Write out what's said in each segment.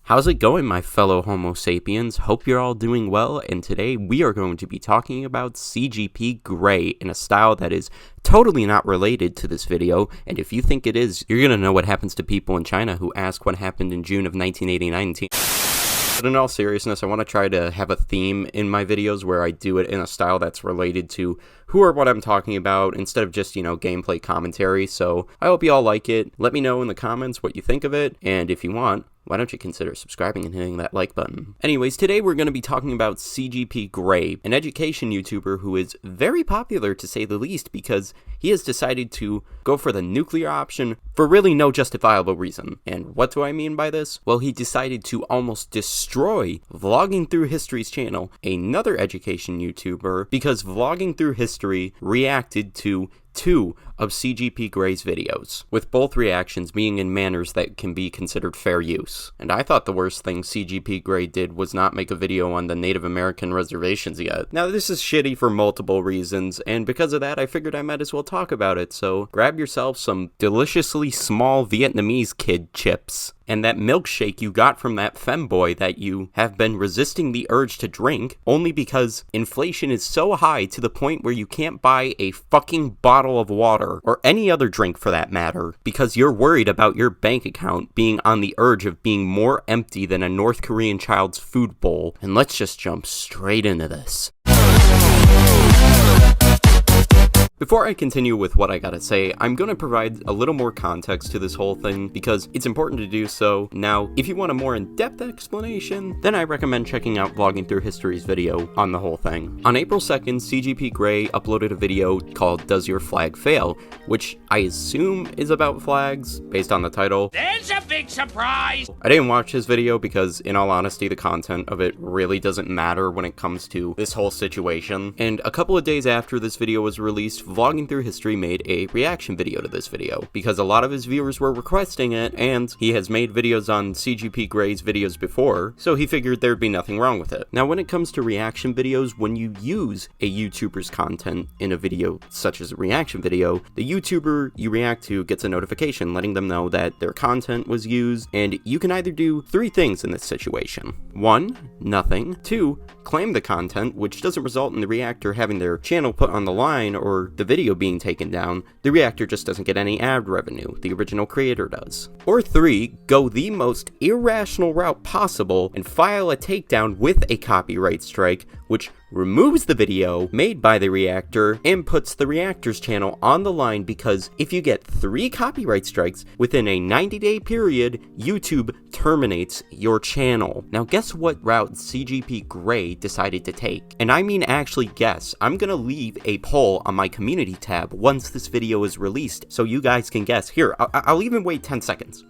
How's it going, my fellow Homo sapiens? Hope you're all doing well, and today we are going to be talking about CGP Grey in a style that is totally not related to this video, and if you think it is, you're gonna know what happens to people in China who ask what happened in June of 1989. But in all seriousness, I want to try to have a theme in my videos where I do it in a style that's related to who or what I'm talking about instead of just, gameplay commentary. So I hope you all like it. Let me know in the comments what you think of it, and if you want, why don't you consider subscribing and hitting that like button? Anyways, today we're going to be talking about CGP Grey, an education YouTuber who is very popular to say the least because he has decided to go for the nuclear option for really no justifiable reason. And what do I mean by this? Well, he decided to almost destroy Vlogging Through History's channel, another education YouTuber, because Vlogging Through History reacted to 2 of CGP Grey's videos, with both reactions being in manners that can be considered fair use. And I thought the worst thing CGP Grey did was not make a video on the Native American reservations yet. Now, this is shitty for multiple reasons, and because of that, I figured I might as well talk about it, so grab yourself some deliciously small Vietnamese kid chips, and that milkshake you got from that femboy that you have been resisting the urge to drink, only because inflation is so high to the point where you can't buy a fucking bottle of water, or any other drink for that matter, because you're worried about your bank account being on the urge of being more empty than a North Korean child's food bowl. And let's just jump straight into this. Before I continue with what I gotta say, I'm gonna provide a little more context to this whole thing because it's important to do so. Now, if you want a more in-depth explanation, then I recommend checking out Vlogging Through History's video on the whole thing. On April 2nd, CGP Grey uploaded a video called Does Your Flag Fail?, which I assume is about flags, based on the title. There's a big surprise! I didn't watch his video because, in all honesty, the content of it really doesn't matter when it comes to this whole situation. And a couple of days after this video was released, Vlogging Through History made a reaction video to this video, because a lot of his viewers were requesting it, and he has made videos on CGP Grey's videos before, so he figured there'd be nothing wrong with it. Now, when it comes to reaction videos, when you use a YouTuber's content in a video, such as a reaction video, the YouTuber you react to gets a notification letting them know that their content was used, and you can either do 3 things in this situation. 1, nothing. 2, claim the content, which doesn't result in the reactor having their channel put on the line or the video being taken down. The reactor just doesn't get any ad revenue, the original creator does. Or 3, go the most irrational route possible and file a takedown with a copyright strike, which removes the video made by the reactor and puts the reactor's channel on the line, because if you get 3 copyright strikes within a 90-day period, YouTube terminates your channel. Now guess what route CGP Grey decided to take? And I mean actually guess. I'm gonna leave a poll on my community tab once this video is released so you guys can guess. Here, I'll even wait 10 seconds.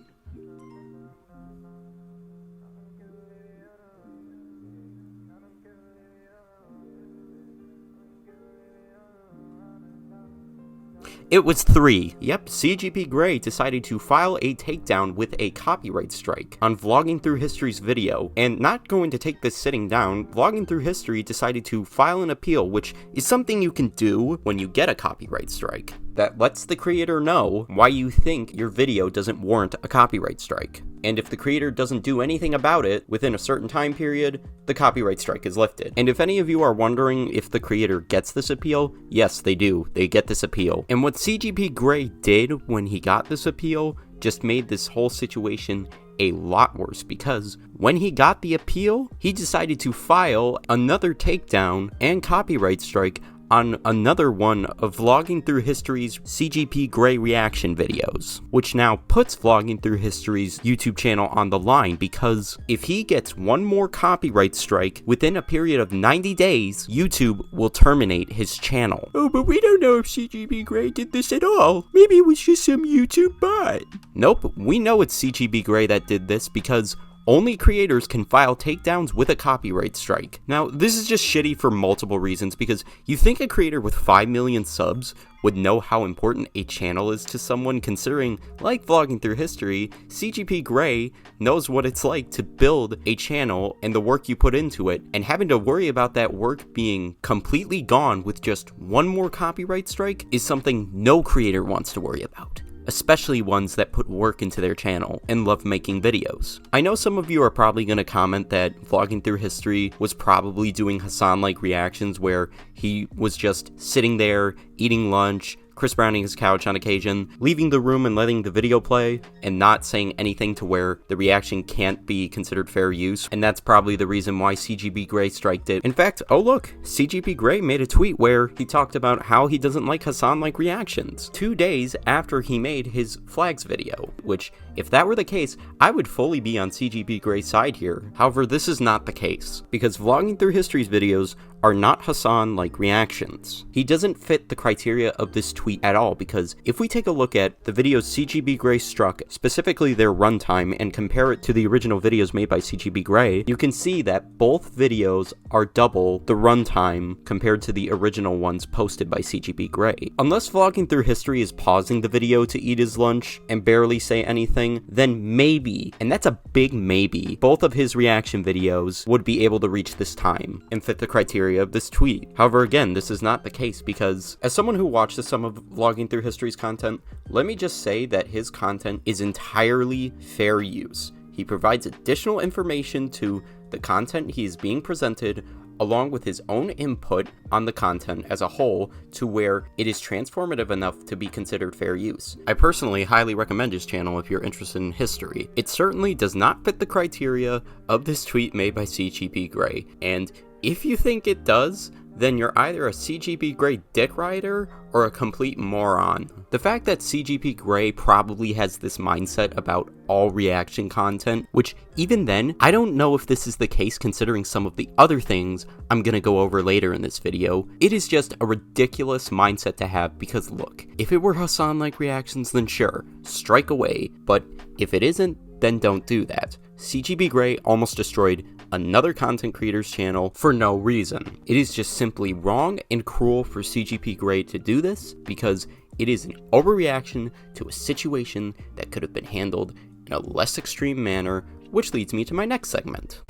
It was 3. Yep, CGP Grey decided to file a takedown with a copyright strike on Vlogging Through History's video, and not going to take this sitting down, Vlogging Through History decided to file an appeal, which is something you can do when you get a copyright strike. That lets the creator know why you think your video doesn't warrant a copyright strike. And if the creator doesn't do anything about it within a certain time period, the copyright strike is lifted. And if any of you are wondering if the creator gets this appeal, yes, they do. They get this appeal. And what CGP Grey did when he got this appeal just made this whole situation a lot worse, because when he got the appeal, he decided to file another takedown and copyright strike on another one of Vlogging Through History's CGP Grey reaction videos, which now puts Vlogging Through History's YouTube channel on the line, because if he gets one more copyright strike within a period of 90 days, YouTube will terminate his channel. Oh, but we don't know if CGP Grey did this at all. Maybe it was just some YouTube bot. Nope, we know it's CGP Grey that did this, because only creators can file takedowns with a copyright strike. Now, this is just shitty for multiple reasons, because you think a creator with 5 million subs would know how important a channel is to someone, considering, like Vlogging Through History, CGP Grey knows what it's like to build a channel and the work you put into it, and having to worry about that work being completely gone with just one more copyright strike is something no creator wants to worry about. especially ones that put work into their channel and love making videos. I know some of you are probably going to comment that Vlogging Through History was probably doing Hassan-like reactions where he was just sitting there, eating lunch, Chris Browning his couch on occasion, leaving the room and letting the video play, and not saying anything to where the reaction can't be considered fair use, and that's probably the reason why CGP Grey striked it. In fact, oh look, CGP Grey made a tweet where he talked about how he doesn't like Hassan-like reactions 2 days after he made his flags video, which, if that were the case, I would fully be on CGP Grey's side here. However, this is not the case, because Vlogging Through History's videos are not Hassan-like reactions. He doesn't fit the criteria of this tweet at all, because if we take a look at the videos CGP Grey struck, specifically their runtime, and compare it to the original videos made by CGP Grey, you can see that both videos are double the runtime compared to the original ones posted by CGP Grey. Unless Vlogging Through History is pausing the video to eat his lunch and barely say anything, then maybe, and that's a big maybe, both of his reaction videos would be able to reach this time and fit the criteria of this tweet. However, again, this is not the case, because as someone who watches some of Vlogging Through History's content, let me just say that his content is entirely fair use. He provides additional information to the content he is being presented, along with his own input on the content as a whole, to where it is transformative enough to be considered fair use. I personally highly recommend his channel if you're interested in history. It certainly does not fit the criteria of this tweet made by CGP Grey, and if you think it does, then you're either a CGP Grey dick rider or a complete moron. The fact that CGP Grey probably has this mindset about all reaction content, which even then, I don't know if this is the case considering some of the other things I'm gonna go over later in this video. It is just a ridiculous mindset to have, because look, if it were Hassan-like reactions, then sure, strike away, but if it isn't, then don't do that. CGP Grey almost destroyed another content creator's channel for no reason. It is just simply wrong and cruel for CGP Grey to do this, because it is an overreaction to a situation that could have been handled in a less extreme manner, which leads me to my next segment.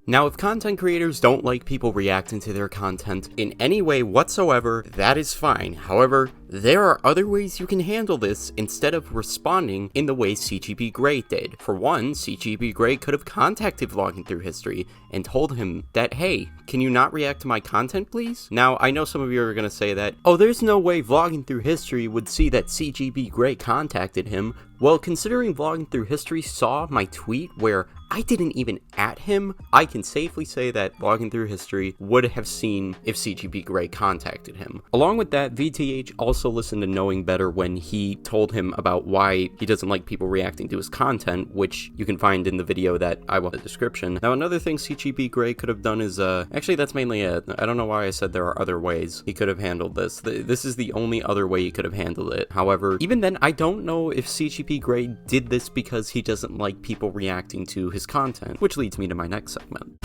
Now, if content creators don't like people reacting to their content in any way whatsoever, that is fine. However, there are other ways you can handle this instead of responding in the way CGP Grey did. For one, CGP Grey could have contacted Vlogging Through History and told him that, hey, can you not react to my content, please? Now, I know some of you are going to say that, oh, there's no way Vlogging Through History would see that CGP Grey contacted him. Well, considering Vlogging Through History saw my tweet where I didn't even at him, I can safely say that Vlogging Through History would have seen if CGP Grey contacted him. Along with that, VTH also listened to Knowing Better when he told him about why he doesn't like people reacting to his content, which you can find in the video that I will in the description. Now, another thing CGP Grey could have done is, actually that's mainly it. I don't know why I said there are other ways he could have handled this. This is the only other way he could have handled it. However, even then, I don't know if CGP Grey did this because he doesn't like people reacting to his content, which leads me to my next segment.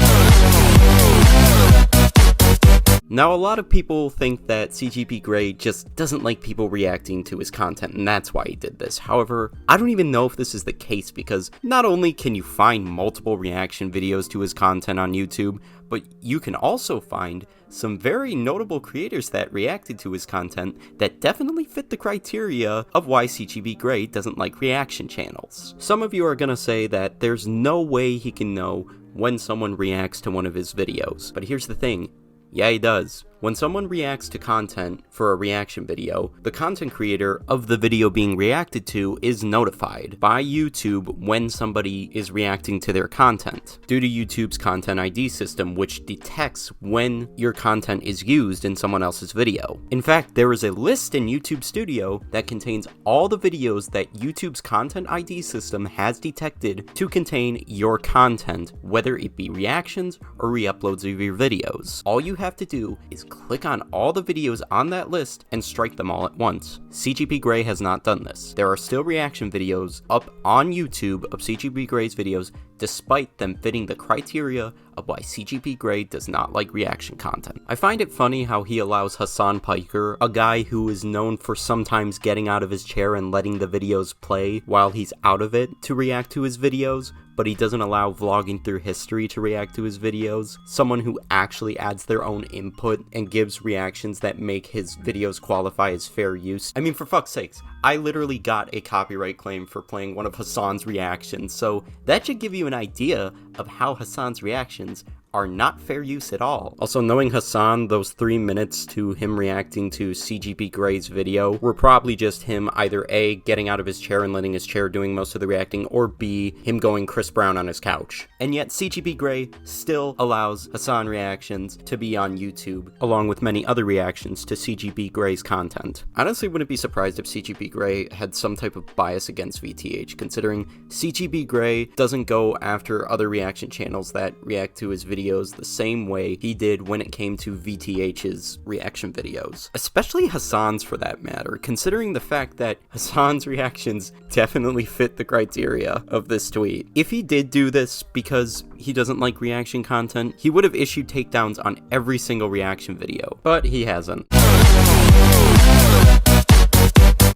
Now, a lot of people think that CGP Grey just doesn't like people reacting to his content, and that's why he did this. However, I don't even know if this is the case, because not only can you find multiple reaction videos to his content on YouTube, but you can also find some very notable creators that reacted to his content that definitely fit the criteria of why CGP Grey doesn't like reaction channels. Some of you are gonna say that there's no way he can know when someone reacts to one of his videos, but here's the thing. Yeah, he does. When someone reacts to content for a reaction video, the content creator of the video being reacted to is notified by YouTube when somebody is reacting to their content, due to YouTube's content ID system, which detects when your content is used in someone else's video. In fact, there is a list in YouTube Studio that contains all the videos that YouTube's content ID system has detected to contain your content, whether it be reactions or re-uploads of your videos. All you have to do is click on all the videos on that list and strike them all at once. CGP Grey has not done this. There are still reaction videos up on YouTube of CGP Grey's videos, despite them fitting the criteria of why CGP Grey does not like reaction content. I find it funny how he allows Hassan Piker, a guy who is known for sometimes getting out of his chair and letting the videos play while he's out of it, to react to his videos, but he doesn't allow vlogging through history to react to his videos. Someone who actually adds their own input and gives reactions that make his videos qualify as fair use. I mean, for fuck's sakes, I literally got a copyright claim for playing one of Hassan's reactions, so that should give you an idea of how Hassan's reactions are not fair use at all. Also, knowing Hassan, those 3 minutes to him reacting to CGP Grey's video were probably just him either A, getting out of his chair and letting his chair doing most of the reacting, or B, him going Chris Brown on his couch. And yet CGP Grey still allows Hassan reactions to be on YouTube, along with many other reactions to CGP Grey's content. Honestly, wouldn't be surprised if CGP Grey had some type of bias against VTH, considering CGP Grey doesn't go after other reaction channels that react to his videos the same way he did when it came to VTH's reaction videos. Especially Hassan's, for that matter, considering the fact that Hassan's reactions definitely fit the criteria of this tweet. If he did do this because he doesn't like reaction content, he would have issued takedowns on every single reaction video, but he hasn't.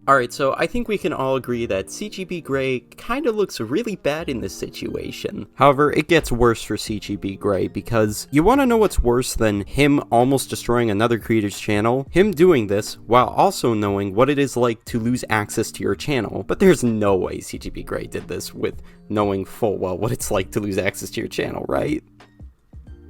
Alright, so I think we can all agree that CGP Grey kinda looks really bad in this situation. However, it gets worse for CGP Grey, because you wanna know what's worse than him almost destroying another creator's channel? Him doing this while also knowing what it is like to lose access to your channel. But there's no way CGP Grey did this with knowing full well what it's like to lose access to your channel, right?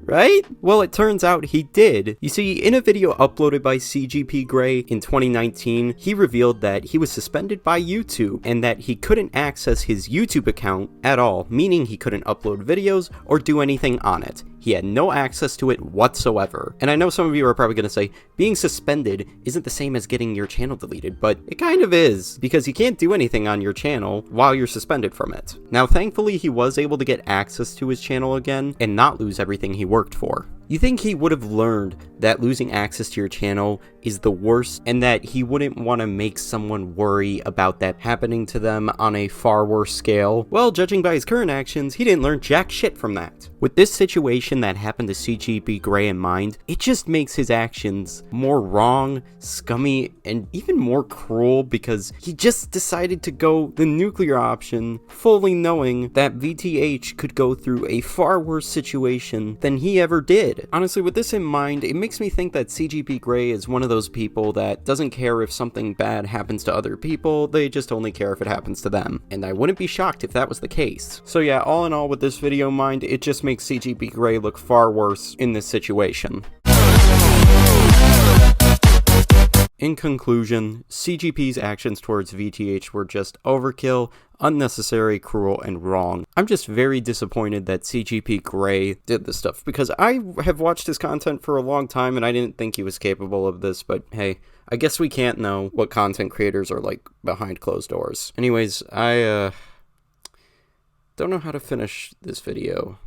Right? Well, it turns out he did. You see, in a video uploaded by CGP Grey in 2019, he revealed that he was suspended by YouTube and that he couldn't access his YouTube account at all, meaning he couldn't upload videos or do anything on it. He had no access to it whatsoever. And I know some of you are probably going to say, being suspended isn't the same as getting your channel deleted, but it kind of is, because you can't do anything on your channel while you're suspended from it. Now, thankfully, he was able to get access to his channel again and not lose everything he worked for. You think he would have learned that losing access to your channel is the worst, and that he wouldn't want to make someone worry about that happening to them on a far worse scale? Well, judging by his current actions, he didn't learn jack shit from that. With this situation that happened to CGP Grey in mind, it just makes his actions more wrong, scummy, and even more cruel, because he just decided to go the nuclear option, fully knowing that VTH could go through a far worse situation than he ever did. Honestly, with this in mind, it makes me think that CGP Grey is one of those people that doesn't care if something bad happens to other people, they just only care if it happens to them. And I wouldn't be shocked if that was the case. So yeah, all in all, with this video in mind, it just makes CGP Grey look far worse in this situation. In conclusion, CGP's actions towards VTH were just overkill, unnecessary, cruel, and wrong. I'm just very disappointed that CGP Grey did this stuff, because I have watched his content for a long time and I didn't think he was capable of this, but hey, I guess we can't know what content creators are like behind closed doors. Anyways, I don't know how to finish this video.